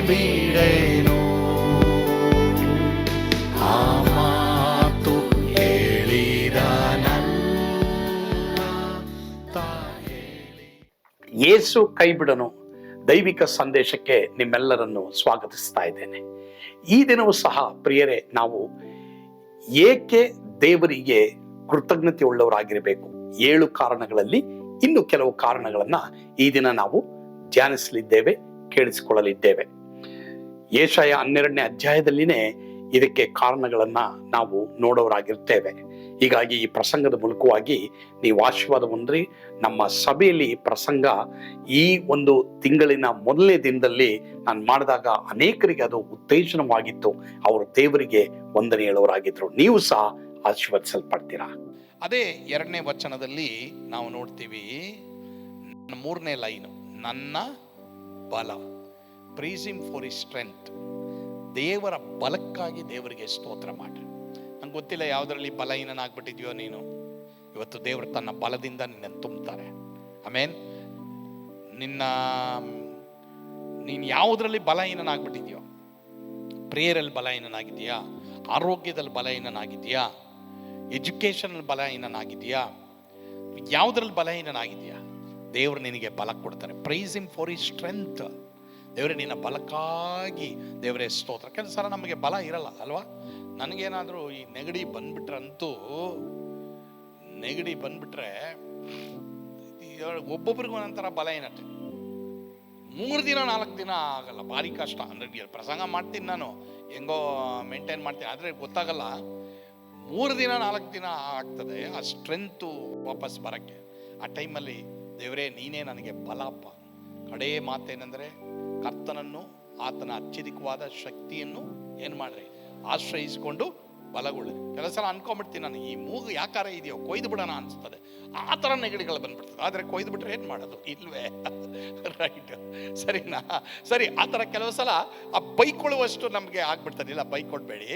ಬಿಡೆನು. ಆ ಮಾತು ಹೇಳಿದ ನನ್ನ ತಾಯಿ. ಯೇಸು ಕೈ ಬಿಡನು ದೈವಿಕ ಸಂದೇಶಕ್ಕೆ ನಿಮ್ಮೆಲ್ಲರನ್ನು ಸ್ವಾಗತಿಸ್ತಾ ಇದ್ದೇನೆ. ಈ ದಿನವೂ ಸಹ ಪ್ರಿಯರೇ, ನಾವು ಏಕೆ ದೇವರಿಗೆ ಕೃತಜ್ಞತೆ ಉಳ್ಳವರಾಗಿರಬೇಕು, 7 ಕಾರಣಗಳಲ್ಲಿ ಇನ್ನು ಕೆಲವು ಕಾರಣಗಳನ್ನ ಈ ದಿನ ನಾವು ಧ್ಯಾನಿಸಲಿದ್ದೇವೆ, ಕೇಳಿಸಿಕೊಳ್ಳಲಿದ್ದೇವೆ. ಯೆಶಾಯ 12ನೇ ಅಧ್ಯಾಯದಲ್ಲಿನೇ ಇದಕ್ಕೆ ಕಾರಣಗಳನ್ನ ನಾವು ನೋಡೋರಾಗಿರ್ತೇವೆ. ಹೀಗಾಗಿ ಈ ಪ್ರಸಂಗದ ಮೂಲಕವಾಗಿ ನೀವು ಆಶೀರ್ವಾದ ಹೊಂದ್ರಿ. ನಮ್ಮ ಸಭೆಯಲ್ಲಿ ಈ ಪ್ರಸಂಗ ಈ ಒಂದು ತಿಂಗಳಿನ ಮೊದಲನೇ ದಿನದಲ್ಲಿ ನಾನು ಮಾಡಿದಾಗ ಅನೇಕರಿಗೆ ಅದು ಉತ್ತೇಜನವಾಗಿತ್ತು. ಅವರು ದೇವರಿಗೆ ವಂದನೆ ಹೇಳೋರಾಗಿದ್ರು. ನೀವು ಸಹ ಆಶೀರ್ವದಿಸಲ್ಪಡ್ತೀರಾ. ಅದೇ 2ನೇ ವಚನದಲ್ಲಿ ನಾವು ನೋಡ್ತೀವಿ, 3ನೇ ಲೈನು, ನನ್ನ ಬಲ, praise him for his strength. ದೇವರ ಬಲಕ್ಕಾಗಿ ದೇವರಿಗೆ ಸ್ತೋತ್ರ ಮಾಡ್ರಿ. ನಂಗೆ ಗೊತ್ತಿಲ್ಲ ಯಾವುದರಲ್ಲಿ ಬಲಹೀನನಾಗ್ಬಿಟ್ಟಿದ್ಯೋ ನೀನು. ಇವತ್ತು ದೇವರು ತನ್ನ ಬಲದಿಂದ ನಿನ್ನನ್ನು ತುಂಬ್ತಾರೆ. ಆಮೇನ್. ನೀನು ಯಾವುದರಲ್ಲಿ ಬಲಹೀನನಾಗ್ಬಿಟ್ಟಿದ್ಯೋ, ಪ್ರೇಯರಲ್ಲಿ ಬಲಹೀನನಾಗಿದೆಯಾ, ಆರೋಗ್ಯದಲ್ಲಿ ಬಲಹೀನನಾಗಿದೆಯಾ, ಎಜುಕೇಷನ್ ಬಲಹೀನನಾಗಿದೆಯಾ, ಯಾವುದ್ರಲ್ಲಿ ಬಲಹೀನನಾಗಿದೆಯಾ, ದೇವರು ನಿನಗೆ ಬಲ ಕೊಡ್ತಾರೆ. Praise him for his strength. ದೇವರೇ ನಿನ್ನ ಬಲಕ್ಕಾಗಿ ದೇವರೇ ಸ್ತೋತ್ರ. ಕೆಲವು ಸಲ ನಮಗೆ ಬಲ ಇರಲ್ಲ ಅಲ್ವಾ? ನನಗೇನಾದರೂ ಈ ನೆಗಡಿ ಬಂದ್ಬಿಟ್ರಂತೂ, ನೆಗಡಿ ಬಂದ್ಬಿಟ್ರೆ ಒಬ್ಬೊಬ್ರಿಗೂ ಒಂದೊಂಥರ ಬಲ ಏನತ್ತೆ. 3 ದಿನ 4 ದಿನ ಆಗಲ್ಲ, ಭಾರಿ ಕಷ್ಟ. ಅಂದರೆ ಪ್ರಸಂಗ ಮಾಡ್ತೀನಿ ನಾನು, ಹೆಂಗೋ ಮೇಂಟೈನ್ ಮಾಡ್ತೀನಿ, ಆದರೆ ಗೊತ್ತಾಗಲ್ಲ. 3 ದಿನ 4 ದಿನ ಆಗ್ತದೆ ಆ ಸ್ಟ್ರೆಂತು ವಾಪಸ್ ಬರೋಕ್ಕೆ. ಆ ಟೈಮಲ್ಲಿ ದೇವರೇ ನೀನೇ ನನಗೆ ಬಲಪ್ಪ. ಕಡೇ ಮಾತೇನೆಂದರೆ, ಕರ್ತನನ್ನು ಆತನ ಅತ್ಯಧಿಕವಾದ ಶಕ್ತಿಯನ್ನು ಏನು ಮಾಡ್ರಿ, ಆಶ್ರಯಿಸಿಕೊಂಡು ಬಲಗೊಳ್ಳಿ. ಕೆಲವು ಸಲ ಅನ್ಕೊಂಡ್ಬಿಡ್ತೀನಿ ನಾನು, ಈ ಮೂಗು ಯಾಕಾರ ಇದೆಯೋ ಕೊಯ್ದು ಬಿಡೋಣ ಅನಿಸ್ತದೆ. ಆ ಥರ ನೆಗಡಿಗಳು ಬಂದ್ಬಿಡ್ತದೆ. ಆದರೆ ಕೊಯ್ದು ಬಿಟ್ರೆ ಏನು ಮಾಡೋದು? ಇಲ್ವೇ? ರೈಟ್, ಸರಿನಾ? ಸರಿ, ಆ ಥರ ಕೆಲವು ಸಲ ಆ ಬೈಕೊಳ್ಳುವಷ್ಟು ನಮಗೆ ಆಗ್ಬಿಡ್ತದೆ. ಇಲ್ಲ, ಬೈಕೊಡ್ಬೇಡಿ.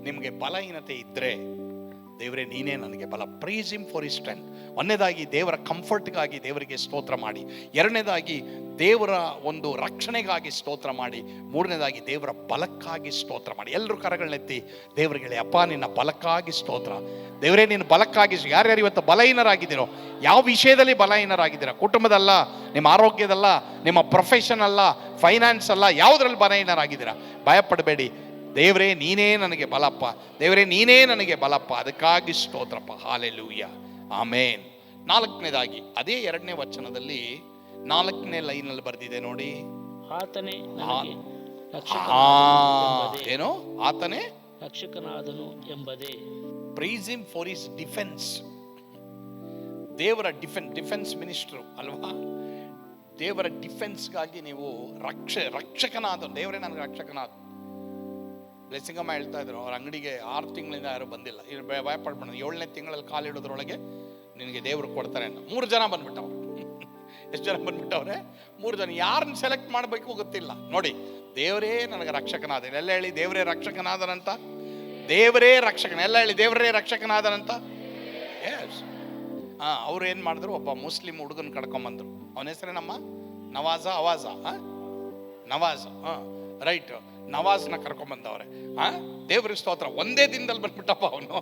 ನಿಮಗೆ ಬಲಹೀನತೆ ಇದ್ದರೆ ದೇವರೇ ನೀನೇ ನನಗೆ ಬಲ. Praise him for his strength. ಒಂದನೇದಾಗಿ ದೇವರ ಕಂಫರ್ಟ್ಗಾಗಿ ದೇವರಿಗೆ ಸ್ತೋತ್ರ ಮಾಡಿ. 2ನೇದಾಗಿ ದೇವರ ಒಂದು ರಕ್ಷಣೆಗಾಗಿ ಸ್ತೋತ್ರ ಮಾಡಿ. 3ನೇದಾಗಿ ದೇವರ ಬಲಕ್ಕಾಗಿ ಸ್ತೋತ್ರ ಮಾಡಿ. ಎಲ್ಲರೂ ಕರಗಳನ್ನೆತ್ತಿ ದೇವರಿಗೆ ಹೇಳಿ, ಅಪ್ಪ ನಿನ್ನ ಬಲಕ್ಕಾಗಿ ಸ್ತೋತ್ರ. ದೇವರೇ ನಿನ್ನ ಬಲಕ್ಕಾಗಿ. ಯಾರ್ಯಾರು ಇವತ್ತು ಬಲಹೀನರಾಗಿದ್ದೀರೋ, ಯಾವ ವಿಷಯದಲ್ಲಿ ಬಲಹೀನರಾಗಿದ್ದೀರಾ, ಕುಟುಂಬದಲ್ಲ, ನಿಮ್ಮ ಆರೋಗ್ಯದಲ್ಲ, ನಿಮ್ಮ ಪ್ರೊಫೆಷನ್ ಅಲ್ಲ, ಫೈನಾನ್ಸ್ ಅಲ್ಲ, ಯಾವುದ್ರಲ್ಲಿ ಬಲಹೀನರಾಗಿದ್ದೀರಾ, ಭಯಪಡಬೇಡಿ. ದೇವರೇ ನೀನೇ ನನಗೆ ಬಲಪ್ಪ, ದೇವರೇ ನೀನೇ ನನಗೆ ಬಲಪ್ಪ, ಅದಕ್ಕಾಗಿ ಸ್ತೋತ್ರಪ್ಪ. ಹಾಲೆಲೂಯ, ಆಮೇನ್. 4ನೇದಾಗಿ ಅದೇ 2ನೇ ವಚನದಲ್ಲಿ 4ನೇ ಲೈನಲ್ಲಿ ಬರೆದಿದೆ ನೋಡಿ, ಆತನೇ ಏನೋ ಆತನೇ ರಕ್ಷಕನಾದನು ಎಂಬುದೇ. Praise him for his defence. ದೇವರ ಡಿಫೆನ್ಸ್ ಮಿನಿಸ್ಟ್ರು ಅಲ್ವಾ? ದೇವರ ಡಿಫೆನ್ಸ್ಗಾಗಿ ನೀವು ರಕ್ಷಕನಾದ ದೇವರೇ ನನಗೆ ರಕ್ಷಕನಾದ. ಬ್ಲೆಸ್ಸಿಂಗಮ್ಮ ಹೇಳ್ತಾ ಇದ್ರು, ಅವ್ರ ಅಂಗಡಿಗೆ 6 ತಿಂಗಳಿಂದ ಯಾರು ಬಂದಿಲ್ಲ. ಭಯಪಡ್ಬೇಡ, 7ನೇ ತಿಂಗಳಲ್ಲಿ ಕಾಲಿಡೋದ್ರೊಳಗೆ ನಿನಗೆ ದೇವರು ಕೊಡ್ತಾರೆ ಅಂತ. 3 ಜನ ಬಂದ್ಬಿಟ್ಟವ್ರು. ಎಷ್ಟು ಜನ ಬಂದ್ಬಿಟ್ಟವ್ರೆ? 3 ಜನ. ಯಾರನ್ನ ಸೆಲೆಕ್ಟ್ ಮಾಡಬೇಕು ಗೊತ್ತಿಲ್ಲ. ನೋಡಿ, ದೇವರೇ ನನಗೆ ರಕ್ಷಕನಾದ. ಎಲ್ಲ ಹೇಳಿ, ದೇವರೇ ರಕ್ಷಕನಾದನಂತ. ದೇವರೇ ರಕ್ಷಕನ. ಎಲ್ಲ ಹೇಳಿ, ದೇವರೇ ರಕ್ಷಕನಾದನಂತ. ಎಸ್. ಅವ್ರು ಏನು ಮಾಡಿದ್ರು, ಒಬ್ಬ ಮುಸ್ಲಿಂ ಹುಡುಗನ ಕಡ್ಕೊಂಬಂದ್ರು. ಅವನ ಹೆಸರೇನಮ್ಮ? ನವಾಜ. ನವಾಜ್. ರೈಟ್, ನವಾಜ್ನ ಕರ್ಕೊಂಬಂದವ್ರೆ. ದೇವ್ರಿಗೆ ಸ್ತೋತ್ರ. ಒಂದೇ ದಿನದಲ್ಲಿ ಬಂದ್ಬಿಟ್ಟಪ್ಪ ಅವನು.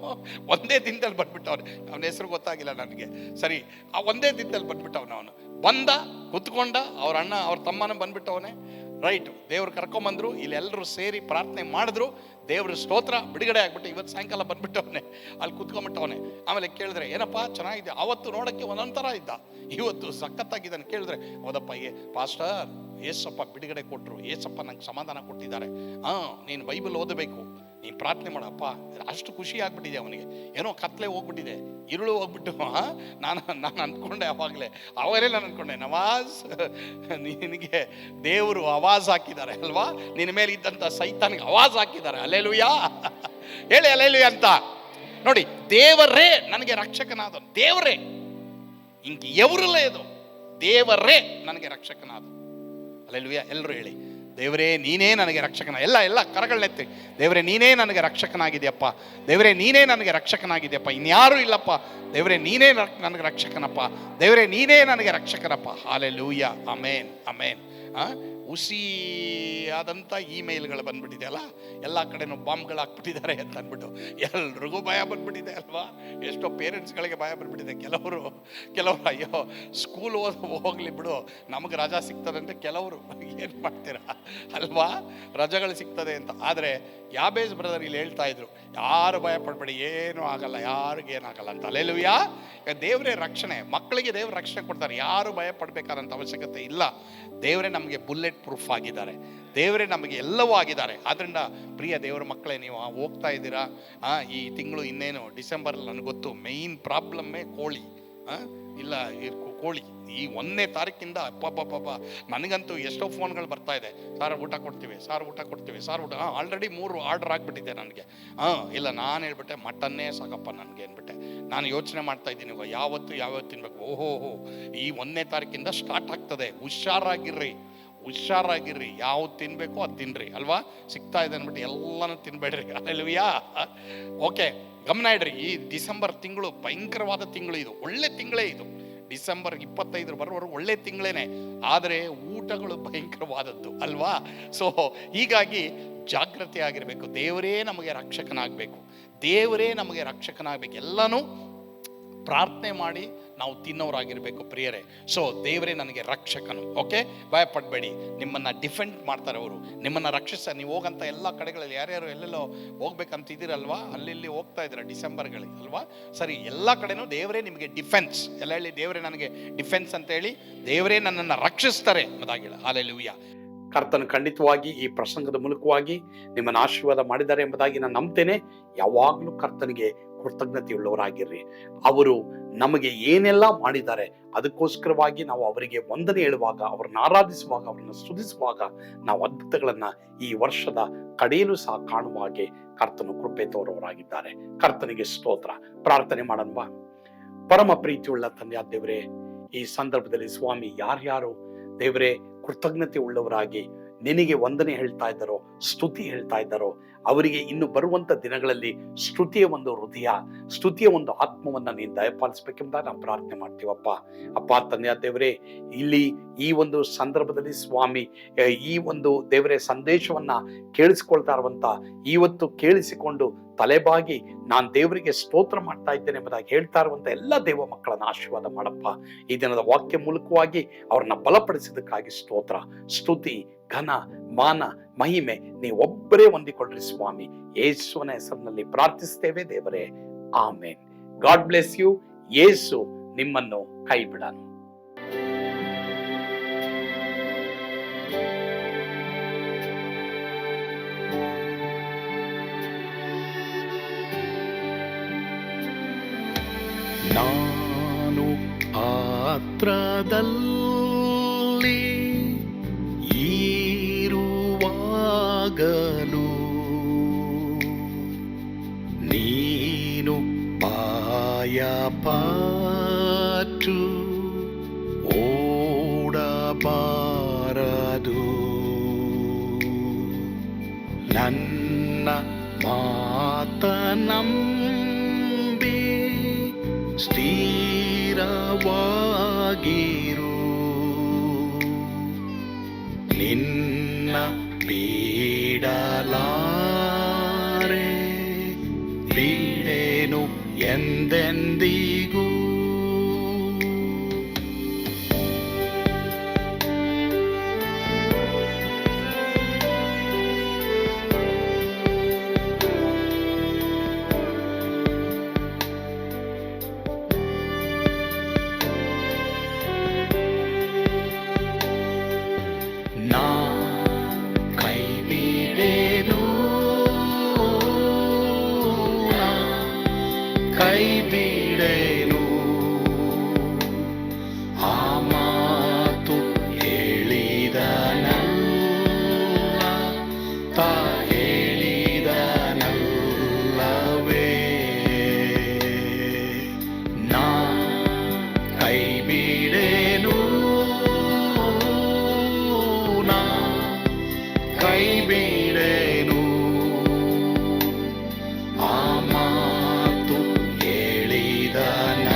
ಒಂದೇ ದಿನದಲ್ಲಿ ಬಂದ್ಬಿಟ್ಟವ್ರೆ. ಅವನ ಹೆಸರು ಗೊತ್ತಾಗಿಲ್ಲ ನನಗೆ. ಸರಿ, ಆ ಒಂದೇ ದಿನದಲ್ಲಿ ಬಂದ್ಬಿಟ್ಟವನು. ಬಂದ, ಕುತ್ಕೊಂಡ, ಅವ್ರ ಅಣ್ಣ ಅವ್ರ ತಮ್ಮನ ಬಂದ್ಬಿಟ್ಟವನೇ. ರೈಟ್, ದೇವ್ರು ಕರ್ಕೊಂಬಂದ್ರು. ಇಲ್ಲಿ ಎಲ್ಲರೂ ಸೇರಿ ಪ್ರಾರ್ಥನೆ ಮಾಡಿದ್ರು. ದೇವ್ರ ಸ್ತೋತ್ರ, ಬಿಡುಗಡೆ ಆಗ್ಬಿಟ್ಟು ಇವತ್ತು ಸಾಯಂಕಾಲ ಬಂದ್ಬಿಟ್ಟವನೇ. ಅಲ್ಲಿ ಕುತ್ಕೊಂಡ್ಬಿಟ್ಟವನೇ. ಆಮೇಲೆ ಕೇಳಿದ್ರೆ, ಏನಪ್ಪ ಚೆನ್ನಾಗಿದೆ. ಅವತ್ತು ನೋಡೋಕ್ಕೆ ಒಂದೊಂಥರ ಇದ್ದ, ಇವತ್ತು ಸಖತ್ತಾಗಿದ್ದಾನೆ. ಕೇಳಿದ್ರೆ, ಹೌದಪ್ಪ, ಪಾಸ್ಟರ್ ಏಸಪ್ಪ ಬಿಡುಗಡೆ ಕೊಟ್ಟರು, ಏಸಪ್ಪ ನಂಗೆ ಸಮಾಧಾನ ಕೊಟ್ಟಿದ್ದಾರೆ. ನೀನು ಬೈಬಲ್ ಓದಬೇಕು, ನೀನು ಪ್ರಾರ್ಥನೆ ಮಾಡಪ್ಪ. ಅಷ್ಟು ಖುಷಿ ಆಗ್ಬಿಟ್ಟಿದೆ ಅವನಿಗೆ. ಏನೋ ಕತ್ಲೆ ಹೋಗ್ಬಿಟ್ಟಿದೆ, ഇരുಳು ಹೋಗ್ಬಿಟ್ಟು. ನಾನು ಅಂದ್ಕೊಂಡೆ ಅವಾಗಲೇ ನಾನು ಅಂದ್ಕೊಂಡೆ, ನವಾಜ್ ನಿನಗೆ ದೇವರು ಆವಾಜ್ ಹಾಕಿದ್ದಾರೆ ಅಲ್ವಾ? ನಿನ್ನ ಮೇಲೆ ಇದ್ದಂಥ ಸೈತಾನಿಗೆ ಆವಾಜ್ ಹಾಕಿದ್ದಾರೆ. ಅಲ್ಲೇಲುಯಾ, ಹೇಳಿ ಅಲ್ಲೇಲುಯಾ ಅಂತ. ನೋಡಿ, ದೇವರೇ ನನಗೆ ರಕ್ಷಕನಾದ. ದೇವರೇ, ಹಿಂಗೆ ಎವರಲ್ಲ ಇದು. ದೇವರೇ ನನಗೆ ರಕ್ಷಕನಾದ. ಅಲ್ಲೇಲುಯಾ. ಎಲ್ಲರೂ ಹೇಳಿ, ದೇವರೇ ನೀನೇ ನನಗೆ ರಕ್ಷಕನ. ಎಲ್ಲ ಕರಗಳನ್ನೆತ್ತಿ, ದೇವರೇ ನೀನೇ ನನಗೆ ರಕ್ಷಕನಾಗಿದೆಯಪ್ಪ. ದೇವರೇ ನೀನೇ ನನಗೆ ರಕ್ಷಕನಾಗಿದೆಯಪ್ಪ. ಇನ್ಯಾರೂ ಇಲ್ಲಪ್ಪ. ದೇವರೇ ನೀನೇ ನನಗೆ ರಕ್ಷಕನಪ್ಪ. ದೇವರೇ ನೀನೇ ನನಗೆ ರಕ್ಷಕನಪ್ಪ. ಹಾಲೆಲೂಯಾ, ಆಮೇನ್, ಆಮೇನ್. ಹುಸಿ ಆದಂಥ ಇಮೇಲ್ಗಳು ಬಂದ್ಬಿಟ್ಟಿದೆ ಅಲ್ಲ, ಎಲ್ಲ ಕಡೆನೂ ಬಾಂಬ್ಗಳು ಹಾಕ್ಬಿಟ್ಟಿದ್ದಾರೆ ಅಂತ ಅಂದ್ಬಿಟ್ಟು ಎಲ್ರಿಗೂ ಭಯ ಬಂದ್ಬಿಟ್ಟಿದೆ ಅಲ್ವಾ. ಎಷ್ಟೋ ಪೇರೆಂಟ್ಸ್ಗಳಿಗೆ ಭಯ ಬಂದ್ಬಿಟ್ಟಿದೆ. ಕೆಲವರು ಅಯ್ಯೋ ಸ್ಕೂಲ್ ಹೋಗ್ಲಿ ಬಿಡು, ನಮಗೆ ರಜಾ ಸಿಗ್ತದೆ ಅಂತ ಕೆಲವರು ಏನು ಮಾಡ್ತೀರಾ ಅಲ್ವಾ, ರಜೆಗಳು ಸಿಗ್ತದೆ ಅಂತ. ಆದರೆ ಯಾಬೇಜ್ ಬ್ರದರ್ ಇಲ್ಲಿ ಹೇಳ್ತಾ ಇದ್ರು, ಯಾರು ಭಯ ಪಡ್ಬೇಡಿ, ಏನೂ ಆಗಲ್ಲ, ಯಾರಿಗೇನಾಗಲ್ಲ ಅಂತ. ಅಲ್ಲೇಲುಯ್ಯ. ದೇವರೇ ರಕ್ಷಣೆ, ಮಕ್ಕಳಿಗೆ ದೇವ್ರ ರಕ್ಷಣೆ ಕೊಡ್ತಾರೆ. ಯಾರು ಭಯ ಪಡಬೇಕಾದಂಥ ಅವಶ್ಯಕತೆ ಇಲ್ಲ. ದೇವರೇ ನಮಗೆ ಬುಲೆಟ್ ಪ್ರೂಫ್ ಆಗಿದ್ದಾರೆ, ದೇವರೇ ನಮಗೆ ಎಲ್ಲವೂ ಆಗಿದ್ದಾರೆ. ಆದ್ದರಿಂದ ಪ್ರಿಯ ದೇವರ ಮಕ್ಕಳೇ, ನೀವು ಹೋಗ್ತಾ ಇದ್ದೀರಾ, ಈ ತಿಂಗಳು ಇನ್ನೇನು ಡಿಸೆಂಬರಲ್ಲಿ ನನಗೆ ಗೊತ್ತು ಮೇಯ್ನ್ ಪ್ರಾಬ್ಲಮ್ಮೇ ಕೋಳಿ. ಇಲ್ಲ ಕೋಳಿ ಈ 1ನೇ ತಾರೀಕಿಂದ ಅಪ್ಪ ನನಗಂತೂ ಎಷ್ಟೋ ಫೋನ್ಗಳು ಬರ್ತಾ ಇದೆ, ಸಾರ್ ಊಟ ಕೊಡ್ತೀವಿ, ಸಾರ್ ಊಟ ಕೊಡ್ತೀವಿ, ಸಾರ್ ಊಟ. ಆಲ್ರೆಡಿ 3 ಆರ್ಡರ್ ಆಗಿಬಿಟ್ಟಿದೆ ನನಗೆ. ಇಲ್ಲ ನಾನು ಹೇಳ್ಬಿಟ್ಟೆ ಮಟನ್ನೇ ಸಾಕಪ್ಪ ನನಗೆ ಅಂದ್ಬಿಟ್ಟೆ. ನಾನು ಯೋಚನೆ ಮಾಡ್ತಾ ಇದ್ದೀನಿ ಯಾವತ್ತು ತಿನ್ಬೇಕು. ಓಹೋ ಈ 1ನೇ ತಾರೀಕಿಂದ ಸ್ಟಾರ್ಟ್ ಆಗ್ತದೆ. ಹುಷಾರಾಗಿರ್ರಿ, ಯಾವ್ದು ತಿನ್ಬೇಕು ಅದು ತಿನ್ರಿ ಅಲ್ವಾ. ಸಿಗ್ತಾ ಇದೆ ಅಂದ್ಬಿಟ್ಟು ಎಲ್ಲನೂ ತಿನ್ಬೇಡ್ರಿ. ಅಲ್ಲೆಲುಯ್ಯ. ಓಕೆ, ಗಮನ ಇಡ್ರಿ. ಈ ಡಿಸೆಂಬರ್ ತಿಂಗಳು ಭಯಂಕರವಾದ ತಿಂಗಳು, ಇದು ಒಳ್ಳೆ ತಿಂಗಳೇ. ಇದು ಡಿಸೆಂಬರ್ 25 ಬರೋವರೆಗೂ ಒಳ್ಳೆ ತಿಂಗಳೇನೆ, ಆದರೆ ಊಟಗಳು ಭಯಂಕರವಾದದ್ದು ಅಲ್ವಾ. ಸೊ ಹೀಗಾಗಿ ಜಾಗೃತಿ ಆಗಿರಬೇಕು. ದೇವರೇ ನಮಗೆ ರಕ್ಷಕನಾಗಬೇಕು, ಎಲ್ಲನೂ ಪ್ರಾರ್ಥನೆ ಮಾಡಿ ನಾವು ತಿನ್ನೋರಾಗಿರ್ಬೇಕು ಪ್ರಿಯರೇ. ಸೊ ದೇವರೇ ನನಗೆ ರಕ್ಷಕನು. ಓಕೆ, ಭಯಪಡಬೇಡಿ, ನಿಮ್ಮನ್ನು ಡಿಫೆಂಡ್ ಮಾಡ್ತಾರೆ ಅವರು, ನಿಮ್ಮನ್ನು ರಕ್ಷಿಸ್ತಾರೆ. ನೀವು ಹೋಗಂತ ಎಲ್ಲ ಕಡೆಗಳಲ್ಲಿ ಯಾರ್ಯಾರು ಎಲ್ಲೆಲ್ಲೋ ಹೋಗ್ಬೇಕಂತಿದ್ದೀರಲ್ವಾ, ಅಲ್ಲಿ ಹೋಗ್ತಾ ಇದ್ದೀರಾ ಡಿಸೆಂಬರ್ಗಳಿಗೆ ಅಲ್ವಾ. ಸರಿ, ಎಲ್ಲ ಕಡೆನೂ ದೇವರೇ ನಿಮಗೆ ಡಿಫೆನ್ಸ್. ಎಲ್ಲ ಹೇಳಿ, ದೇವರೇ ನನಗೆ ಡಿಫೆನ್ಸ್ ಅಂತ ಹೇಳಿ, ದೇವರೇ ನನ್ನನ್ನು ರಕ್ಷಿಸ್ತಾರೆ ಎಂಬುದಾಗಿಲ್ಲ. ಹಲ್ಲೆಲೂಯಾ. ಕರ್ತನು ಖಂಡಿತವಾಗಿ ಈ ಪ್ರಸಂಗದ ಮೂಲಕವಾಗಿ ನಿಮ್ಮನ್ನು ಆಶೀರ್ವಾದ ಮಾಡಿದ್ದಾರೆ ಎಂಬುದಾಗಿ ನಾನು ನಂಬ್ತೇನೆ. ಯಾವಾಗಲೂ ಕರ್ತನಿಗೆ ಕೃತಜ್ಞತೆಯುಳ್ಳವರಾಗಿರ್ರಿ. ಅವರು ನಮಗೆ ಏನೆಲ್ಲ ಮಾಡಿದ್ದಾರೆ ಅದಕ್ಕೋಸ್ಕರವಾಗಿ ನಾವು ಅವರಿಗೆ ವಂದನೆ ಹೇಳುವಾಗ, ಅವರನ್ನು ಆರಾಧಿಸುವಾಗ, ಅವರನ್ನು ಸ್ತುತಿಸುವಾಗ ನಾವು ಅದ್ಭುತಗಳನ್ನ ಈ ವರ್ಷದ ಕಡೆಯಲು ಸಹ ಕಾಣುವ ಹಾಗೆ ಕರ್ತನು ಕೃಪೆ ತೋರುವವರಾಗಿದ್ದಾರೆ. ಕರ್ತನಿಗೆ ಸ್ತೋತ್ರ. ಪ್ರಾರ್ಥನೆ ಮಾಡೋಣ. ಪರಮ ಪ್ರೀತಿಯುಳ್ಳ ತಂದೆಯಾದ ದೇವರೇ, ಈ ಸಂದರ್ಭದಲ್ಲಿ ಸ್ವಾಮಿ ಯಾರ್ಯಾರು ದೇವರೇ ಕೃತಜ್ಞತೆ ಉಳ್ಳವರಾಗಿ ನಿನಗೆ ವಂದನೆ ಹೇಳ್ತಾ ಇದ್ದಾರೋ, ಸ್ತುತಿ ಹೇಳ್ತಾ ಇದ್ದಾರೋ, ಅವರಿಗೆ ಇನ್ನು ಬರುವಂತ ದಿನಗಳಲ್ಲಿ ಸ್ತುತಿಯ ಒಂದು ಹೃದಯ, ಸ್ತುತಿಯ ಒಂದು ಆತ್ಮವನ್ನ ನೀನು ದಯಪಾಲಿಸಬೇಕೆಂಬುದಾಗಿ ನಾವು ಪ್ರಾರ್ಥನೆ ಮಾಡ್ತೀವಪ್ಪ. ಅಪ್ಪ ತಂದೆಯ ದೇವರೇ, ಇಲ್ಲಿ ಈ ಒಂದು ಸಂದರ್ಭದಲ್ಲಿ ಸ್ವಾಮಿ ಈ ಒಂದು ದೇವರೇ ಸಂದೇಶವನ್ನ ಕೇಳಿಸಿಕೊಳ್ತಾ ಇರುವಂತ, ಇವತ್ತು ಕೇಳಿಸಿಕೊಂಡು ತಲೆಬಾಗಿ ನಾನು ದೇವರಿಗೆ ಸ್ತೋತ್ರ ಮಾಡ್ತಾ ಇದ್ದೇನೆ ಎಂಬುದಾಗಿ ಹೇಳ್ತಾ ಇರುವಂತ ಎಲ್ಲ ದೇವ ಮಕ್ಕಳನ್ನ ಆಶೀರ್ವಾದ ಮಾಡಪ್ಪ. ಈ ದಿನದ ವಾಕ್ಯ ಮೂಲಕವಾಗಿ ಅವ್ರನ್ನ ಬಲಪಡಿಸಿದಕ್ಕಾಗಿ ಸ್ತೋತ್ರ. ಸ್ತುತಿ, ಘನ, ಮಾನ, ಮಹಿಮೆ ನೀವೊಬ್ಬರೇ ಹೊಂದಿಕೊಳ್ಳ್ರಿ ಸ್ವಾಮಿ. ಯೇಸುವಿನ ಹೆಸರಿನಲ್ಲಿ ಪ್ರಾರ್ಥಿಸ್ತೇವೆ ದೇವರೇ, ಆಮೇನ್. God bless you. ಯೇಸು ನಿಮ್ಮನ್ನು ಕೈ ಬಿಡನು. ನಾನು ಪಾತ್ರದಲ್ಲಿ ಇರುವಾಗಲೂ ನೀನು ಭಯಪಟ್ಟು ಓಡಬಾರದು. ನನ್ನ ಮಾತನಂಬಿ ಸ್ಥಿರವಾಗಿರು. ನಿನ್ನ ಬಿಡಲಾರೆ, ಬಿಡೆನು ಎಂದೆಂದಿಗೂ. ಕೈ ಬಿಡೆನು, ಆ ಮಾತು ಹೇಳಿದನಲ್ಲ, ತಾ ಹೇಳಿದನಲ್ಲವೇ. ನಾ ಕೈ ಬಿಡೆನು, ನಾ ಕೈ ಬಿಡೆನು, ಆ ಮಾತು ಹೇಳಿದನ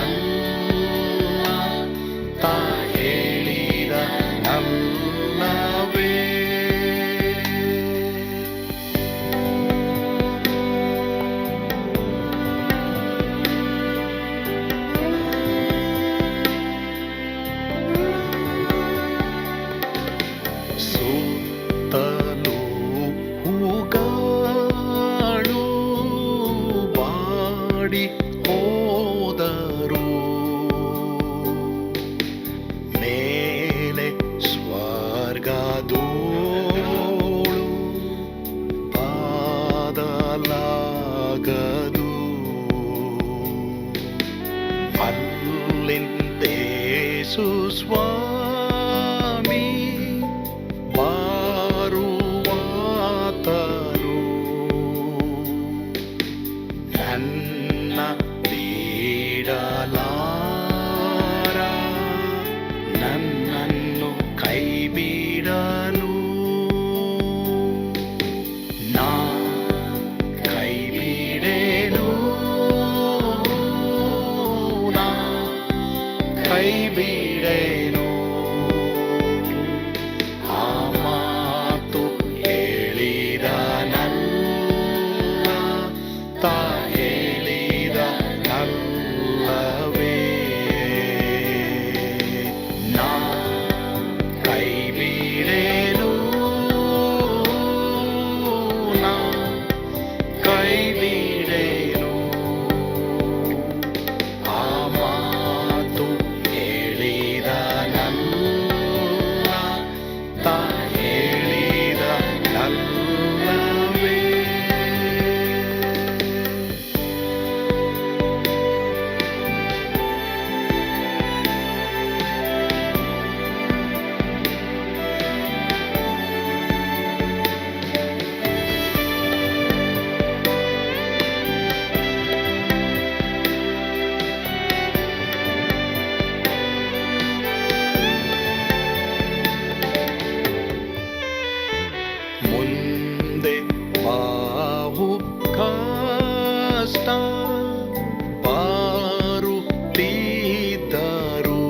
ಯೇಸು ಸ್ವಾಮಿ ಬಾರುವಾತನು ನನ್ನ ಬಿಡಲಾರ ನನ್ನನ್ನು ಕೈ ಬಿಡನು ನಾ ಕೈ ಬಿಡೆನು ನಾ ಕೈ ಬಿಡೆನು ಆ ಮಾತು ಹೇಳಿದನಲ್ಲ ತಾ ಹೇಳಿದನಲ್ಲವೇ ನಾ ಕೈ ಬಿಡೆನು ನಾ ಕೈ ಬಿಡೆನು ಆ ಮಾತು ಹೇಳಿದನಲ್ಲ ತಾ ಹೇಳಿದನಲ್ಲವೇ ಮುಂದೆ ಬಾವು ಕಷ್ಟ ಬಾರುತ್ತಿದ್ದರು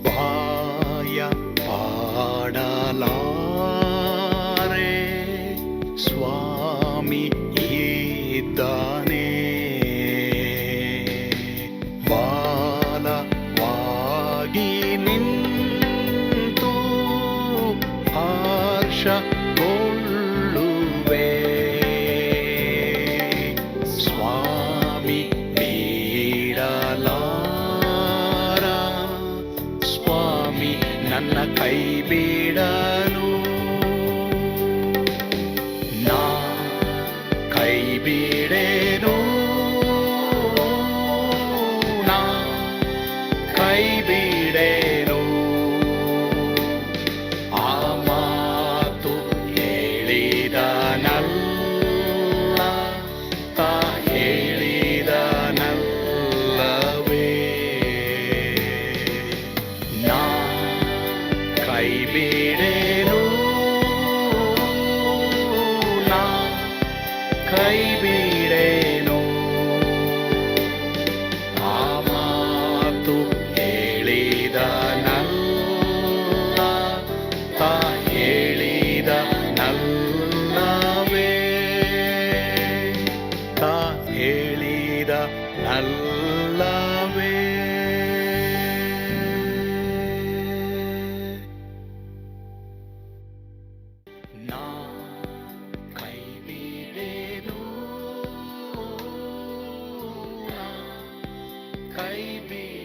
ಬಾಯ ಪಾಡಲಾರೆ ಸ್ವಾಮಿ ಇದ್ದಾನೆ ಬಾಲವಾಗಿ ನಿಂತು ಹರ್ಷಗೊಳ್ಳುವೆ ಸ್ವಾಮಿ ಬಿಡಲಾರ ಸ್ವಾಮಿ ನನ್ನ ಕೈ ಬಿಡನು ನಾ ಕೈ ಬಿಡೆನು ನಾ ಕೈ ಬಿಡೆನು ಆ ಮಾತು ಹೇಳಿದನಲ್ಲ ತಾ ಹೇಳಿದನಲ್ಲವೇ ನಾ ಕೈ ಬಿಡೆನು ನಾ ಕೈ ಬಿಡೆನು ಆ ಮಾತು ಹೇಳಿದನಲ್ಲ ತಾ ಹೇಳಿದನಲ್ಲವೇ ತಾ ಹೇಳಿದನಲ್ಲವೇ ನಾ ಕೈ ಬಿಡೆನು ನಾ ಕೈ ಬಿಡೆನು